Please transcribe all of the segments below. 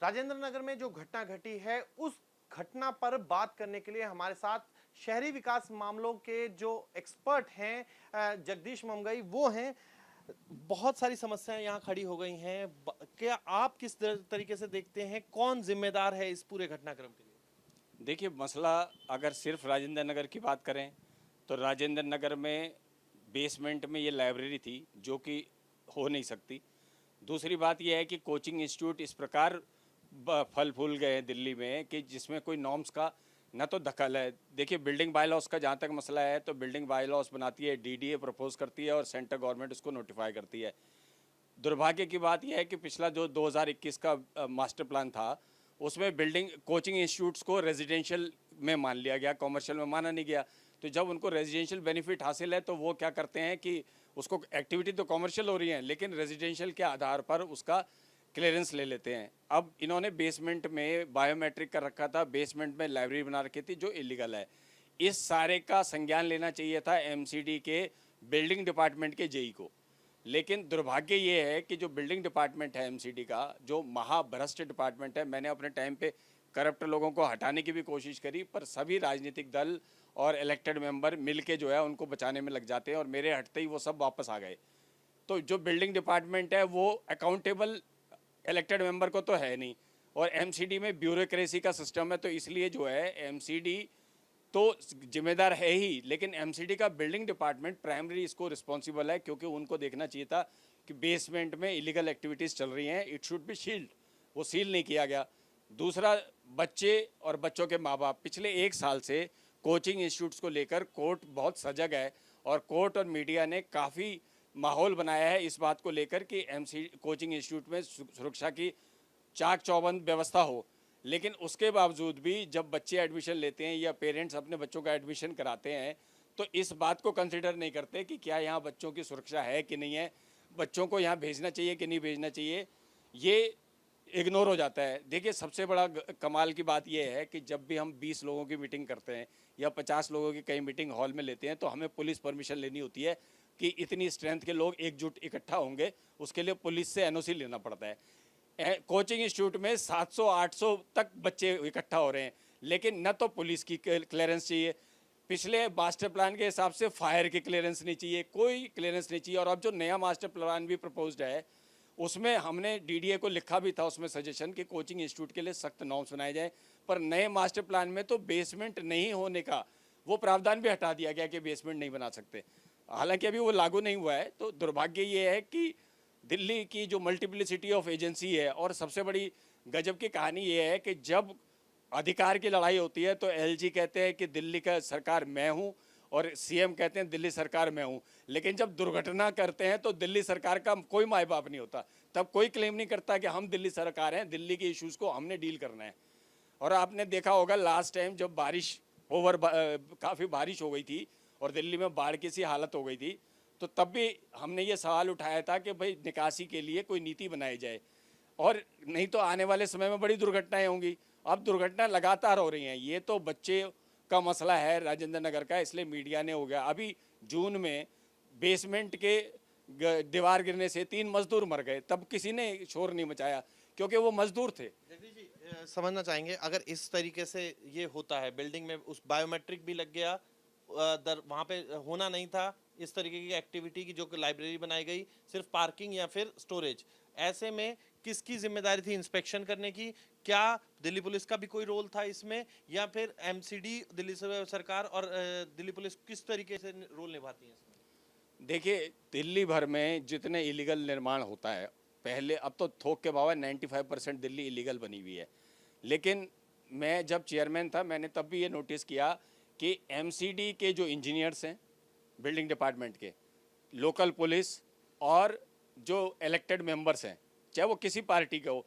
राजेंद्र नगर में जो घटना घटी है उस घटना पर बात करने के लिए हमारे साथ शहरी विकास मामलों के जो एक्सपर्ट हैं जगदीश ममगई वो हैं। बहुत सारी समस्याएं यहाँ खड़ी हो गई हैं। क्या आप किस तरीके से देखते हैं, कौन जिम्मेदार है इस पूरे घटनाक्रम के लिए? देखिए, मसला अगर सिर्फ राजेंद्र नगर की बात करें तो राजेंद्र नगर में बेसमेंट में ये लाइब्रेरी थी जो कि हो नहीं सकती। दूसरी बात यह है कि कोचिंग इंस्टीट्यूट इस प्रकार फल फूल गए हैं दिल्ली में कि जिसमें कोई नॉर्म्स का न तो दखल है। देखिए, बिल्डिंग बाय लॉस का जहाँ तक मसला है तो बिल्डिंग बाय लॉस बनाती है, डीडीए प्रपोज करती है और सेंट्रल गवर्नमेंट उसको नोटिफाई करती है। दुर्भाग्य की बात यह है कि पिछला जो 2021 का मास्टर प्लान था उसमें बिल्डिंग कोचिंग इंस्टीट्यूट्स को रेजिडेंशियल में मान लिया गया, कॉमर्शियल में माना नहीं गया। तो जब उनको रेजिडेंशियल बेनिफिट हासिल है तो वो क्या करते हैं कि उसको एक्टिविटी तो कॉमर्शियल हो रही है लेकिन रेजिडेंशियल के आधार पर उसका क्लियरेंस ले लेते हैं। अब इन्होंने बेसमेंट में बायोमेट्रिक कर रखा था, बेसमेंट में लाइब्रेरी बना रखी थी जो इलीगल है। इस सारे का संज्ञान लेना चाहिए था एमसीडी के बिल्डिंग डिपार्टमेंट के जेई को। लेकिन दुर्भाग्य ये है कि जो बिल्डिंग डिपार्टमेंट है एमसीडी का, जो महाभ्रष्ट डिपार्टमेंट है, मैंने अपने टाइम पे करप्ट लोगों को हटाने की भी कोशिश करी पर सभी राजनीतिक दल और इलेक्टेड मेंबर मिलके जो है उनको बचाने में लग जाते हैं और मेरे हटते ही वो सब वापस आ गए। तो जो बिल्डिंग डिपार्टमेंट है वो अकाउंटेबल इलेक्टेड मेंबर को तो है नहीं और एमसीडी में ब्यूरोक्रेसी का सिस्टम है। तो इसलिए जो है एमसीडी तो जिम्मेदार है ही, लेकिन एमसीडी का बिल्डिंग डिपार्टमेंट प्राइमरी इसको रिस्पॉन्सिबल है क्योंकि उनको देखना चाहिए था कि बेसमेंट में इलीगल एक्टिविटीज़ चल रही हैं, इट शुड बी शील्ड। वो सील नहीं किया गया। दूसरा, बच्चे और बच्चों के माँ बाप पिछले 1 साल से कोचिंग इंस्टीट्यूट्स को लेकर कोर्ट बहुत सजग है और कोर्ट और मीडिया ने काफ़ी माहौल बनाया है इस बात को लेकर कि कोचिंग इंस्टीट्यूट में सुरक्षा की चाक चौबंद व्यवस्था हो। लेकिन उसके बावजूद भी जब बच्चे एडमिशन लेते हैं या पेरेंट्स अपने बच्चों का एडमिशन कराते हैं तो इस बात को कंसिडर नहीं करते कि क्या यहाँ बच्चों की सुरक्षा है कि नहीं है, बच्चों को यहाँ भेजना चाहिए कि नहीं भेजना चाहिए, ये इग्नोर हो जाता है। देखिए, सबसे बड़ा कमाल की बात यह है कि जब भी हम 20 लोगों की मीटिंग करते हैं या 50 लोगों की कई मीटिंग हॉल में लेते हैं तो हमें पुलिस परमिशन लेनी होती है कि इतनी स्ट्रेंथ के लोग एकजुट इकट्ठा होंगे, उसके लिए पुलिस से एनओसी लेना पड़ता है। कोचिंग इंस्टीट्यूट में 700-800 तक बच्चे इकट्ठा हो रहे हैं लेकिन न तो पुलिस की क्लियरेंस चाहिए, पिछले मास्टर प्लान के हिसाब से फायर की क्लियरेंस नहीं चाहिए, कोई क्लियरेंस नहीं चाहिए। और अब जो नया मास्टर प्लान भी प्रपोज्ड है उसमें हमने डीडीए को लिखा भी था उसमें सजेशन कि कोचिंग इंस्टीट्यूट के लिए सख्त नॉर्म्स बनाए जाएं, पर नए मास्टर प्लान में तो बेसमेंट नहीं होने का वो प्रावधान भी हटा दिया गया कि बेसमेंट नहीं बना सकते। हालांकि अभी वो लागू नहीं हुआ है। तो दुर्भाग्य ये है कि दिल्ली की जो मल्टीप्लिसिटी ऑफ एजेंसी है और सबसे बड़ी गजब की कहानी ये है कि जब अधिकार की लड़ाई होती है तो एलजी कहते हैं कि दिल्ली का सरकार मैं हूँ और सीएम कहते हैं दिल्ली सरकार मैं हूँ, लेकिन जब दुर्घटना करते हैं तो दिल्ली सरकार का कोई माए बाप नहीं होता। तब कोई क्लेम नहीं करता कि हम दिल्ली सरकार हैं, दिल्ली के इश्यूज़ को हमने डील करना है। और आपने देखा होगा लास्ट टाइम जब बारिश काफ़ी बारिश हो गई थी और दिल्ली में बाढ़ की सी हालत हो गई थी तो तब भी हमने ये सवाल उठाया था कि भाई निकासी के लिए कोई नीति बनाई जाए और नहीं तो आने वाले समय में बड़ी दुर्घटनाएं होंगी। अब दुर्घटनाएं लगातार हो रही हैं। ये तो बच्चे का मसला है राजेंद्र नगर का, इसलिए मीडिया ने हो गया। अभी जून में बेसमेंट के दीवार गिरने से 3 मजदूर मर गए, तब किसी ने शोर नहीं मचाया क्योंकि वो मजदूर थे। जगदीश जी, समझना चाहेंगे अगर इस तरीके से ये होता है, बिल्डिंग में उस बायोमेट्रिक भी लग गया, वहां पे होना नहीं था इस तरीके की एक्टिविटी की जो लाइब्रेरी बनाई गई, सिर्फ पार्किंग या फिर स्टोरेज, ऐसे में किसकी जिम्मेदारी थी इंस्पेक्शन करने की? क्या दिल्ली पुलिस का भी कोई रोल था इसमें या फिर एमसीडी दिल्ली सरकार और दिल्ली पुलिस किस तरीके से रोल निभाती है इसमें? देखिए, दिल्ली भर में जितने इलीगल निर्माण होता है, पहले अब तो थोक के बाबा 95% दिल्ली इलीगल बनी हुई है। लेकिन मैं जब चेयरमैन था मैंने तब भी ये नोटिस किया कि एमसीडी के जो इंजीनियर्स हैं बिल्डिंग डिपार्टमेंट के, लोकल पुलिस और जो इलेक्टेड मेंबर्स हैं, चाहे वो किसी पार्टी के हो,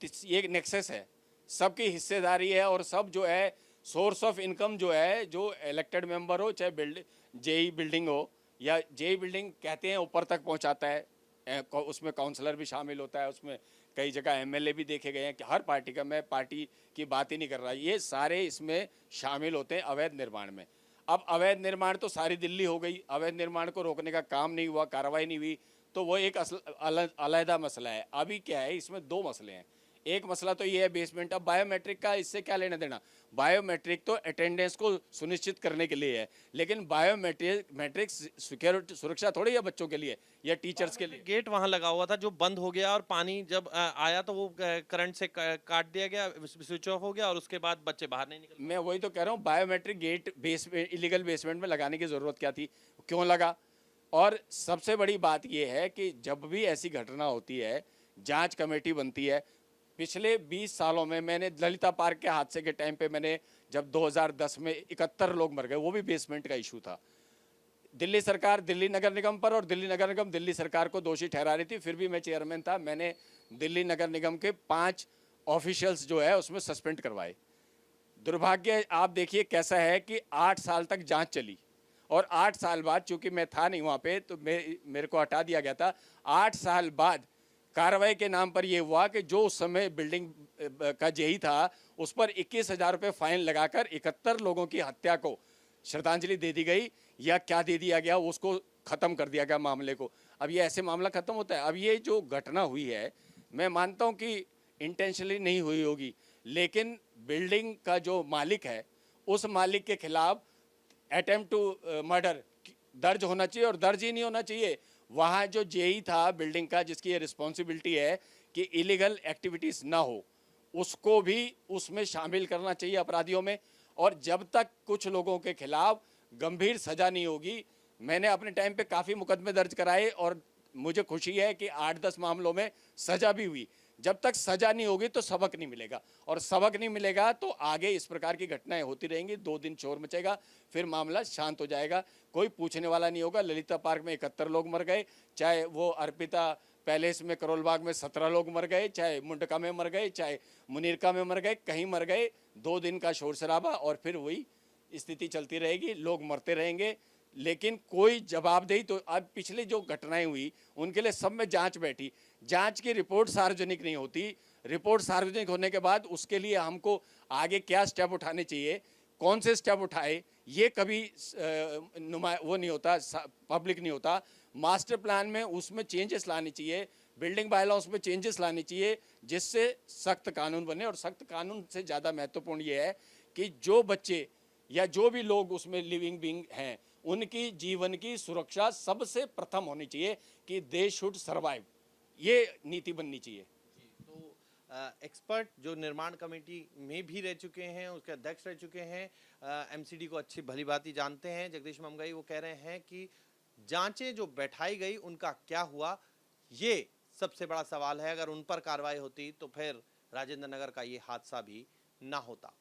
ये एक नेक्सस है, सबकी हिस्सेदारी है और सब जो है सोर्स ऑफ इनकम जो है, जो इलेक्टेड मेंबर हो चाहे जेई बिल्डिंग हो या जेई बिल्डिंग कहते हैं ऊपर तक पहुंचाता है, उसमें काउंसलर भी शामिल होता है, उसमें कई जगह एमएलए भी देखे गए हैं कि हर पार्टी का, मैं पार्टी की बात ही नहीं कर रहा, ये सारे इसमें शामिल होते हैं अवैध निर्माण में। अब अवैध निर्माण तो सारी दिल्ली हो गई, अवैध निर्माण को रोकने का काम नहीं हुआ, कार्रवाई नहीं हुई, तो वो एक अलहदा मसला है। अभी क्या है, इसमें 2 मसले हैं। एक मसला तो ये है बेसमेंट। अब बायोमेट्रिक का इससे क्या लेना देना? बायोमेट्रिक तो अटेंडेंस को सुनिश्चित करने के लिए है, लेकिन बायोमेट्रिक सिक्योरिटी सुरक्षा थोड़ी है बच्चों के लिए या टीचर्स के लिए। गेट वहां लगा हुआ था जो बंद हो गया, और पानी जब आया तो वो करंट से काट दिया गया, स्विच ऑफ हो गया, और उसके बाद बच्चे बाहर नहीं निकल। मैं वही तो कह रहा हूँ, biometric gate basement illegal basement में लगाने की ज़रूरत क्या थी, क्यों लगा? और सबसे बड़ी बात यह है कि जब भी ऐसी घटना होती है, जांच कमेटी बनती है। पिछले 20 सालों में मैंने ललिता पार्क के हादसे के टाइम पे मैंने जब 2010 में 71 लोग मर गए, वो भी बेसमेंट का इशू था। दिल्ली सरकार दिल्ली नगर निगम पर और दिल्ली नगर निगम दिल्ली सरकार को दोषी ठहरा रही थी, फिर भी मैं चेयरमैन था। मैंने दिल्ली नगर निगम के 5 ऑफिशियल्स जो है उसमें सस्पेंड करवाए। दुर्भाग्य आप देखिए कैसा है कि 8 साल तक जांच चली, और 8 साल बाद, चूंकि मैं था नहीं वहाँ पे तो मेरे को हटा दिया गया था। 8 साल बाद कार्रवाई के नाम पर यह हुआ कि जो उस समय बिल्डिंग का जेई था उस पर 21,000 रुपये फाइन लगाकर 71 लोगों की हत्या को श्रद्धांजलि दे दी गई, या क्या दे दिया गया, उसको ख़त्म कर दिया गया मामले को। अब ये ऐसे मामला ख़त्म होता है? अब ये जो घटना हुई है, मैं मानता हूँ कि इंटेंशनली नहीं हुई होगी, लेकिन बिल्डिंग का जो मालिक है उस मालिक के खिलाफ अटेम्प्ट टू मर्डर दर्ज होना चाहिए, और दर्ज ही नहीं होना चाहिए। वहाँ जो जेई था बिल्डिंग का, जिसकी ये रिस्पॉन्सिबिलिटी है कि इलीगल एक्टिविटीज़ ना हो, उसको भी उसमें शामिल करना चाहिए अपराधियों में। और जब तक कुछ लोगों के खिलाफ गंभीर सज़ा नहीं होगी, मैंने अपने टाइम पे काफ़ी मुकदमे दर्ज कराए और मुझे खुशी है कि 8-10 मामलों में सज़ा भी हुई। जब तक सज़ा नहीं होगी तो सबक नहीं मिलेगा, और सबक नहीं मिलेगा तो आगे इस प्रकार की घटनाएं होती रहेंगी। 2 दिन शोर मचेगा, फिर मामला शांत हो जाएगा, कोई पूछने वाला नहीं होगा। ललिता पार्क में 71 लोग मर गए, चाहे वो अर्पिता पैलेस में करोल बाग में 17 लोग मर गए, चाहे मुंडका में मर गए, चाहे मुनीरका में मर गए, कहीं मर गए। 2 दिन का शोर शराबा और फिर वही स्थिति चलती रहेगी, लोग मरते रहेंगे, लेकिन कोई जवाबदेही तो। अब पिछले जो घटनाएं हुई उनके लिए सब में जांच बैठी, जांच की रिपोर्ट सार्वजनिक नहीं होती। रिपोर्ट सार्वजनिक होने के बाद उसके लिए हमको आगे क्या स्टेप उठाने चाहिए, कौन से स्टेप उठाए, ये कभी वो नहीं होता, पब्लिक नहीं होता। मास्टर प्लान में उसमें चेंजेस लानी चाहिए, बिल्डिंग बायलॉज में चेंजेस लानी चाहिए, जिससे सख्त कानून बने। और सख्त कानून से ज़्यादा महत्वपूर्ण ये है कि जो बच्चे या जो भी लोग उसमें लिविंग बीइंग हैं, उनकी जीवन की सुरक्षा सबसे प्रथम होनी चाहिए कि दे शुड सर्वाइव, ये नीति बननी चाहिए। तो एक्सपर्ट जो निर्माण कमेटी में भी रह चुके हैं, उसके अध्यक्ष रह चुके हैं, एमसीडी को अच्छी भली भांति जानते हैं, जगदीश ममगाई, वो कह रहे हैं कि जांचें जो बैठाई गई उनका क्या हुआ, ये सबसे बड़ा सवाल है। अगर उन पर कार्रवाई होती तो फिर राजेंद्र नगर का ये हादसा भी ना होता।